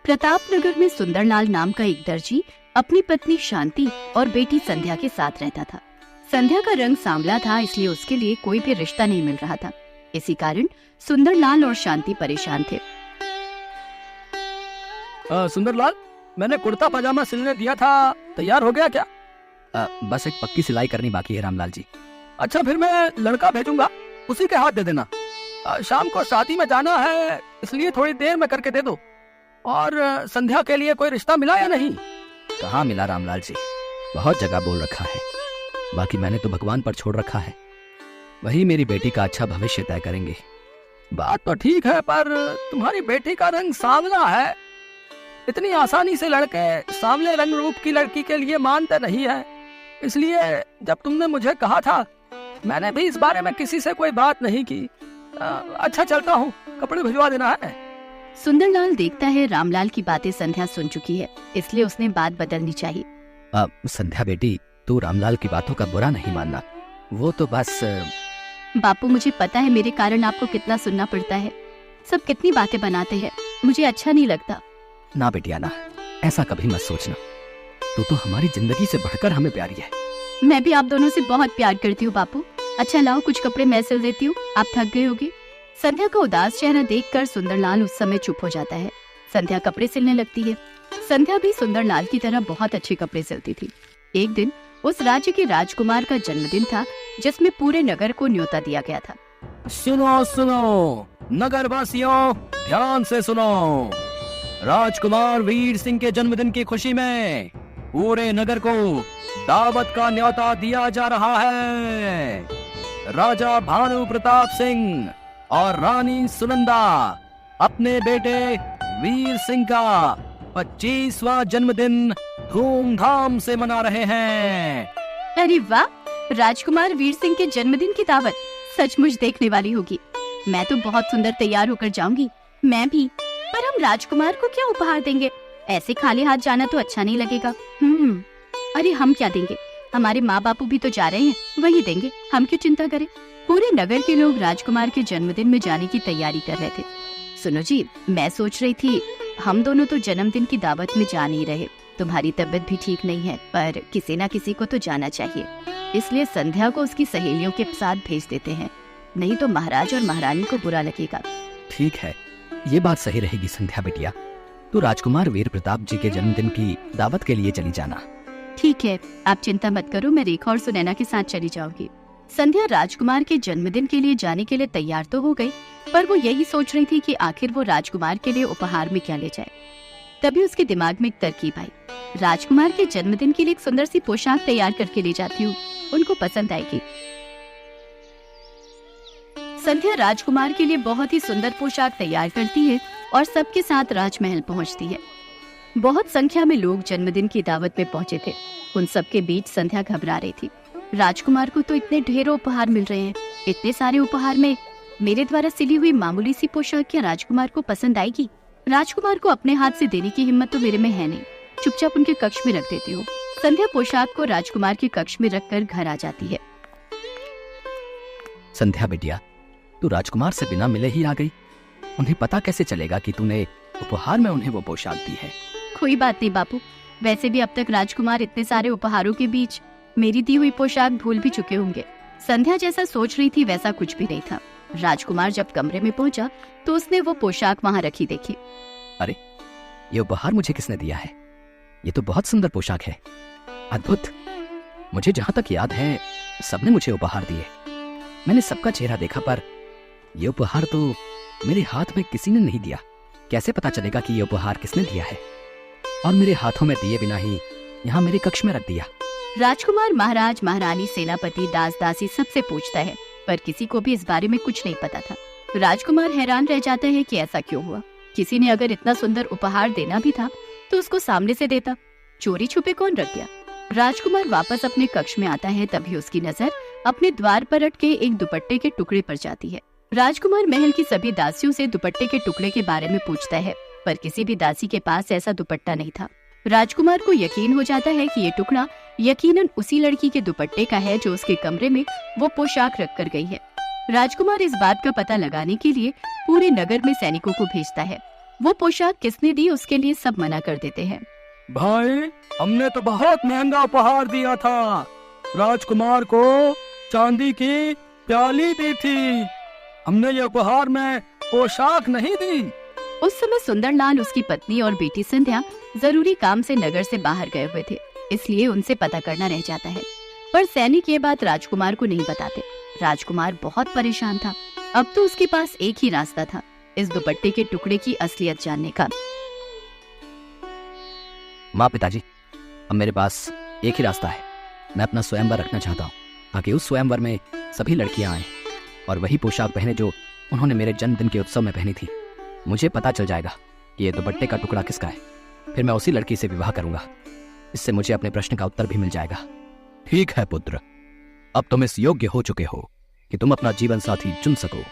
प्रतापनगर में सुंदरलाल नाम का एक दर्जी अपनी पत्नी शांति और बेटी संध्या के साथ रहता था। संध्या का रंग सांवला था, इसलिए उसके लिए कोई भी रिश्ता नहीं मिल रहा था। इसी कारण सुंदरलाल और शांति परेशान थे। सुंदरलाल, मैंने कुर्ता पजामा सिलने दिया था, तैयार हो गया क्या? बस एक पक्की सिलाई करनी बाकी है रामलाल जी। अच्छा, फिर मैं लड़का भेजूंगा, उसी के हाथ दे देना। शाम को शादी में जाना है, इसलिए थोड़ी देर में करके दे दो। और संध्या के लिए कोई रिश्ता मिला या नहीं? कहाँ मिला रामलाल जी, बहुत जगह बोल रखा है, बाकी मैंने तो भगवान पर छोड़ रखा है। वही मेरी बेटी का अच्छा भविष्य तय करेंगे। बात तो ठीक है, पर तुम्हारी बेटी का रंग सांवला है। इतनी आसानी से लड़के सांवले रंग रूप की लड़की के लिए मानते नहीं है। इसलिए जब तुमने मुझे कहा था, मैंने भी इस बारे में किसी से कोई बात नहीं की। अच्छा, चलता हूँ, कपड़े भिजवा देना है। सुंदरलाल देखता है रामलाल की बातें संध्या सुन चुकी है, इसलिए उसने बात बदलनी चाहिए। संध्या बेटी, तू रामलाल की बातों का बुरा नहीं मानना, वो तो बस। बापू, मुझे पता है मेरे कारण आपको कितना सुनना पड़ता है। सब कितनी बातें बनाते हैं, मुझे अच्छा नहीं लगता। ना बेटिया ना, ऐसा कभी मत सोचना। तू तो हमारी जिंदगी से बढ़कर हमें प्यारी है। मैं भी आप दोनों से बहुत प्यार करती हूँ बापू। अच्छा लाओ, कुछ कपड़े मैं सिल देती हूँ, आप थक गए होगे। संध्या का उदास चेहरा देखकर सुंदरलाल उस समय चुप हो जाता है। संध्या कपड़े सिलने लगती है। संध्या भी सुंदरलाल की तरह बहुत अच्छे कपड़े सिलती थी। एक दिन उस राज्य के राजकुमार का जन्मदिन था, जिसमें पूरे नगर को न्योता दिया गया था। सुनो सुनो नगर वासियों, ध्यान से सुनो। राजकुमार वीर सिंह के जन्मदिन की खुशी में पूरे नगर को दावत का न्योता दिया जा रहा है। राजा भानु प्रताप सिंह और रानी सुनंदा अपने बेटे वीर सिंह का 25वां जन्मदिन धूमधाम से मना रहे हैं। अरे वाह, राजकुमार वीर सिंह के जन्मदिन की दावत सचमुच देखने वाली होगी। मैं तो बहुत सुंदर तैयार होकर जाऊंगी। मैं भी। पर हम राजकुमार को क्या उपहार देंगे? ऐसे खाली हाथ जाना तो अच्छा नहीं लगेगा। अरे हम क्या देंगे, हमारे माँ बापू भी तो जा रहे हैं, वही देंगे, हम क्यों चिंता करें। पूरे नगर के लोग राजकुमार के जन्मदिन में जाने की तैयारी कर रहे थे। सुनो जी, मैं सोच रही थी हम दोनों तो जन्मदिन की दावत में जा नहीं रहे। तुम्हारी तबीयत भी ठीक नहीं है, पर किसी न किसी को तो जाना चाहिए। इसलिए संध्या को उसकी सहेलियों के साथ भेज देते हैं, नहीं तो महाराज और महारानी को बुरा लगेगा। ठीक है, ये बात सही रहेगी संध्या बेटिया। तू राजकुमार वीर प्रताप जी के जन्मदिन की दावत के लिए चली जाना। ठीक है, आप चिंता मत करो, मैं रेखा और सुनैना के साथ चली जाऊंगी। संध्या राजकुमार के जन्मदिन के लिए जाने के लिए तैयार तो हो गई, पर वो यही सोच रही थी कि आखिर वो राजकुमार के लिए उपहार में क्या ले जाए। तभी उसके दिमाग में एक तरकीब आई। राजकुमार के जन्मदिन के लिए एक सुंदर सी पोशाक तैयार करके ले जाती हूँ, उनको पसंद आएगी। संध्या राजकुमार के लिए बहुत ही सुंदर पोशाक तैयार करती है और सबके साथ राजमहल पहुँचती है। बहुत संख्या में लोग जन्मदिन की दावत में पहुँचे थे। उन सबके बीच संध्या घबरा रही थी। राजकुमार को तो इतने ढेरों उपहार मिल रहे हैं, इतने सारे उपहार में मेरे द्वारा सिली हुई मामूली सी पोशाक क्या राजकुमार को पसंद आएगी? राजकुमार को अपने हाथ से देने की हिम्मत तो मेरे में है नहीं। चुपचाप उनके कक्ष में रख देती हूँ। संध्या पोशाक को राजकुमार के कक्ष में रखकर घर आ जाती है। संध्या बेटिया, तू राजकुमार से बिना मिले ही आ गई। उन्हें पता कैसे चलेगा कि तूने उपहार में उन्हें वो पोशाक दी है? कोई बात नहीं बापू, वैसे भी अब तक राजकुमार इतने सारे उपहारों के बीच मेरी दी हुई पोशाक भूल भी चुके होंगे। संध्या जैसा सोच रही थी वैसा कुछ भी नहीं था। राजकुमार जब कमरे में पहुंचा तो उसने वो पोशाक वहां रखी देखी। अरे, ये उपहार मुझे किसने दिया है? ये तो बहुत सुंदर पोशाक है, अद्भुत। मुझे जहां तक याद है सबने मुझे उपहार दिए। मैंने सबका चेहरा देखा, पर ये उपहार तो मेरे हाथ में किसी ने नहीं दिया। कैसे पता चलेगा कि ये उपहार किसने दिया है? और मेरे हाथों में दिए बिना ही यहाँ मेरे कक्ष में रख दिया। राजकुमार महाराज, महारानी, सेनापति, दास दासी सबसे पूछता है, पर किसी को भी इस बारे में कुछ नहीं पता था। राजकुमार हैरान रह जाता है कि ऐसा क्यों हुआ। किसी ने अगर इतना सुंदर उपहार देना भी था तो उसको सामने से देता, चोरी छुपे कौन रख गया? राजकुमार वापस अपने कक्ष में आता है, तभी उसकी नजर अपने द्वार पर अटके एक दुपट्टे के टुकड़े पर जाती है। राजकुमार महल की सभी दासियों से दुपट्टे के टुकड़े के बारे में पूछता है, पर किसी भी दासी के पास ऐसा दुपट्टा नहीं था। राजकुमार को यकीन हो जाता है कि ये टुकड़ा यकीनन उसी लड़की के दुपट्टे का है जो उसके कमरे में वो पोशाक रख कर गई है। राजकुमार इस बात का पता लगाने के लिए पूरे नगर में सैनिकों को भेजता है। वो पोशाक किसने दी उसके लिए सब मना कर देते हैं। भाई, हमने तो बहुत महंगा उपहार दिया था। राजकुमार को चांदी की प्याली दी थी। हमने ये उपहार में पोशाक नहीं दी। उस समय सुंदरलाल, उसकी पत्नी और बेटी संध्या जरूरी काम से नगर से बाहर गए हुए थे, इसलिए उनसे पता करना रह जाता है। पर सैनिक ये बात राजकुमार को नहीं बताते। राजकुमार बहुत परेशान था। अब तो उसके पास एक ही रास्ता था, इस दुपट्टे के टुकड़े की असलियत जानने का। माँ, पिताजी, अब मेरे पास एक ही रास्ता है। मैं अपना स्वयंवर रखना चाहता हूँ ताकि उस स्वयंवर में सभी लड़कियां आएं और वही पोशाक पहने जो उन्होंने मेरे जन्मदिन के उत्सव में पहनी थी। मुझे पता चल जाएगा कि ये दुपट्टे का टुकड़ा किसका है। फिर मैं उसी लड़की से विवाह करूंगा। इससे मुझे अपने प्रश्न का उत्तर भी मिल जाएगा। ठीक है पुत्र, अब तुम इस योग्य हो चुके हो कि तुम अपना जीवन साथी चुन सको।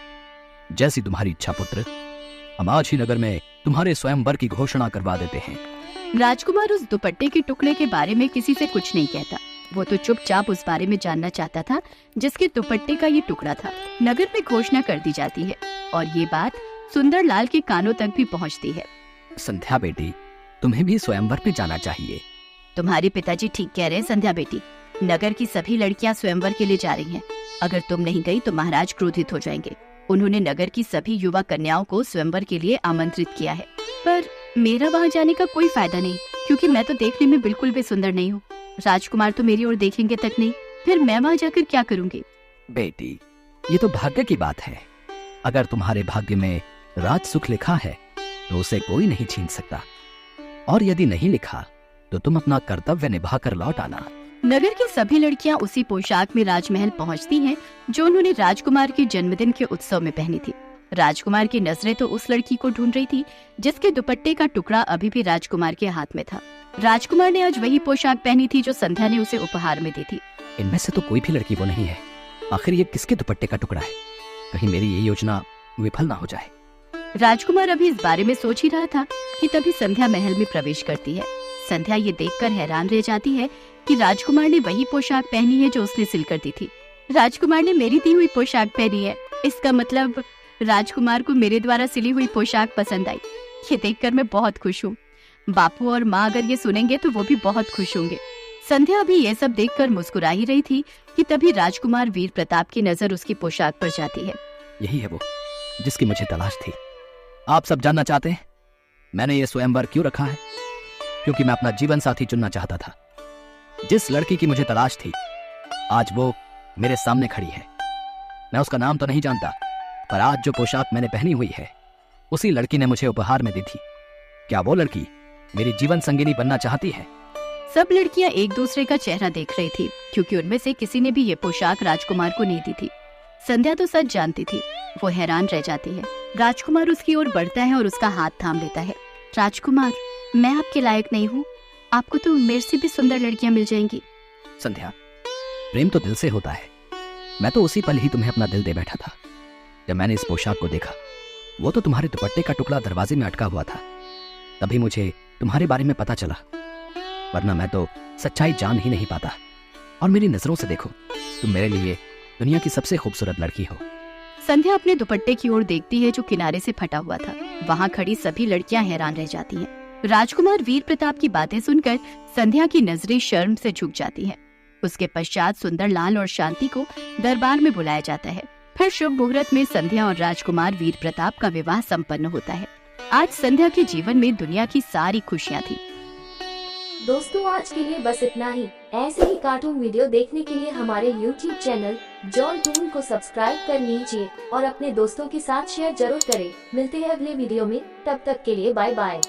जैसी तुम्हारी इच्छा पुत्र। हम आज ही नगर में तुम्हारे स्वयंवर की घोषणा करवा देते हैं। राजकुमार उस दुपट्टे के टुकड़े के बारे में किसी से कुछ नहीं कहता। वो तो चुपचाप उस बारे में जानना चाहता था जिसके दुपट्टे का ये टुकड़ा था। नगर में घोषणा कर दी जाती है और ये बात सुंदरलाल के कानों तक भी पहुंचती है। संध्या बेटी, तुम्हें भी स्वयंवर पे जाना चाहिए। तुम्हारे पिताजी ठीक कह रहे हैं संध्या बेटी। नगर की सभी लड़कियां स्वयंवर के लिए जा रही हैं। अगर तुम नहीं गई तो महाराज क्रोधित हो जाएंगे। उन्होंने नगर की सभी युवा कन्याओं को स्वयंवर के लिए आमंत्रित किया है। पर मेरा वहाँ जाने का कोई फायदा नहीं, क्योंकि मैं तो देखने में बिल्कुल भी सुंदर नहीं हूँ। राजकुमार तो मेरी ओर देखेंगे तक नहीं। फिर मैं वहाँ जाकर क्या करूँगी? बेटी, ये तो भाग्य की बात है। अगर तुम्हारे भाग्य में राज सुख लिखा है तो उसे कोई नहीं छीन सकता, और यदि नहीं लिखा तो तुम अपना कर्तव्य निभाकर लौट आना। नगर की सभी लड़कियां उसी पोशाक में राजमहल पहुंचती हैं जो उन्होंने राजकुमार के जन्मदिन के उत्सव में पहनी थी। राजकुमार की नजरें तो उस लड़की को ढूंढ रही थी जिसके दुपट्टे का टुकड़ा अभी भी राजकुमार के हाथ में था। राजकुमार ने आज वही पोशाक पहनी थी जो संध्या ने उसे उपहार में दी थी। इनमें से तो कोई भी लड़की वो नहीं है। आखिर ये किसके दुपट्टे का टुकड़ा है? कहीं मेरी ये योजना विफल ना हो जाए। राजकुमार अभी इस बारे में सोच ही रहा था कि तभी संध्या महल में प्रवेश करती है। संध्या ये देखकर हैरान रह जाती है कि राजकुमार ने वही पोशाक पहनी है जो उसने सिल कर दी थी। राजकुमार ने मेरी दी हुई पोशाक पहनी है, इसका मतलब राजकुमार को मेरे द्वारा सिली हुई पोशाक पसंद आई। ये देखकर मैं बहुत खुश हूँ। बापू और माँ अगर ये सुनेंगे तो वो भी बहुत खुश होंगे। संध्या भी ये सब देखकर मुस्कुरा ही रही थी कि तभी राजकुमार वीर प्रताप की नजर उसकी पोशाक पर जाती है। यही है वो जिसकी मुझे तलाश थी। आप सब जानना चाहते हैं मैंने ये स्वयंवर क्यों रखा है? क्योंकि मैं अपना जीवन साथी चुनना चाहता था। जिस लड़की की मुझे तलाश थी आज वो मेरे सामने खड़ी है। मैं उसका नाम तो नहीं जानता, पर आज जो पोशाक मैंने पहनी हुई है उसी लड़की ने मुझे उपहार में दी थी। क्या वो लड़की मेरी जीवन संगिनी बनना चाहती है? सब लड़कियां एक दूसरे का चेहरा देख रही थी, क्योंकि उनमें से किसी ने भी ये पोशाक राजकुमार को नहीं दी थी। संध्या तो सच जानती थी। वो हैरान रह जाती है। राजकुमार उसकी ओर बढ़ता है और उसका हाथ थाम लेता है। राजकुमार, मैं आपके लायक नहीं हूँ। आपको तो मेरे से भी सुंदर लड़कियां मिल जाएंगी। संध्या, प्रेम तो दिल से होता है। मैं तो उसी पल ही तुम्हें अपना दिल दे बैठा था। जब मैंने इस पोशाक को देखा, वो तो तुम्हारे दुपट्टे का टुकड़ा दरवाजे में अटका हुआ था, तभी मुझे तुम्हारे बारे में पता चला। वरना मैं तो सच्चाई जान ही नहीं पाता। और मेरी नजरों से देखो, तुम मेरे लिए दुनिया की सबसे खूबसूरत लड़की हो। संध्या अपने दुपट्टे की ओर देखती है जो किनारे से फटा हुआ था। वहाँ खड़ी सभी लड़कियां हैरान रह जाती हैं। राजकुमार वीर प्रताप की बातें सुनकर संध्या की नजरें शर्म से झुक जाती हैं। उसके पश्चात सुंदरलाल और शांति को दरबार में बुलाया जाता है। फिर शुभ मुहूर्त में संध्या और राजकुमार वीर प्रताप का विवाह संपन्न होता है। आज संध्या के जीवन में दुनिया की सारी खुशियाँ थी। दोस्तों, आज के लिए बस इतना ही। ऐसे ही कार्टून वीडियो देखने के लिए हमारे YouTube चैनल जॉन टून को सब्सक्राइब कर लीजिए और अपने दोस्तों के साथ शेयर जरूर करें। मिलते हैं अगले वीडियो में, तब तक के लिए बाय बाय।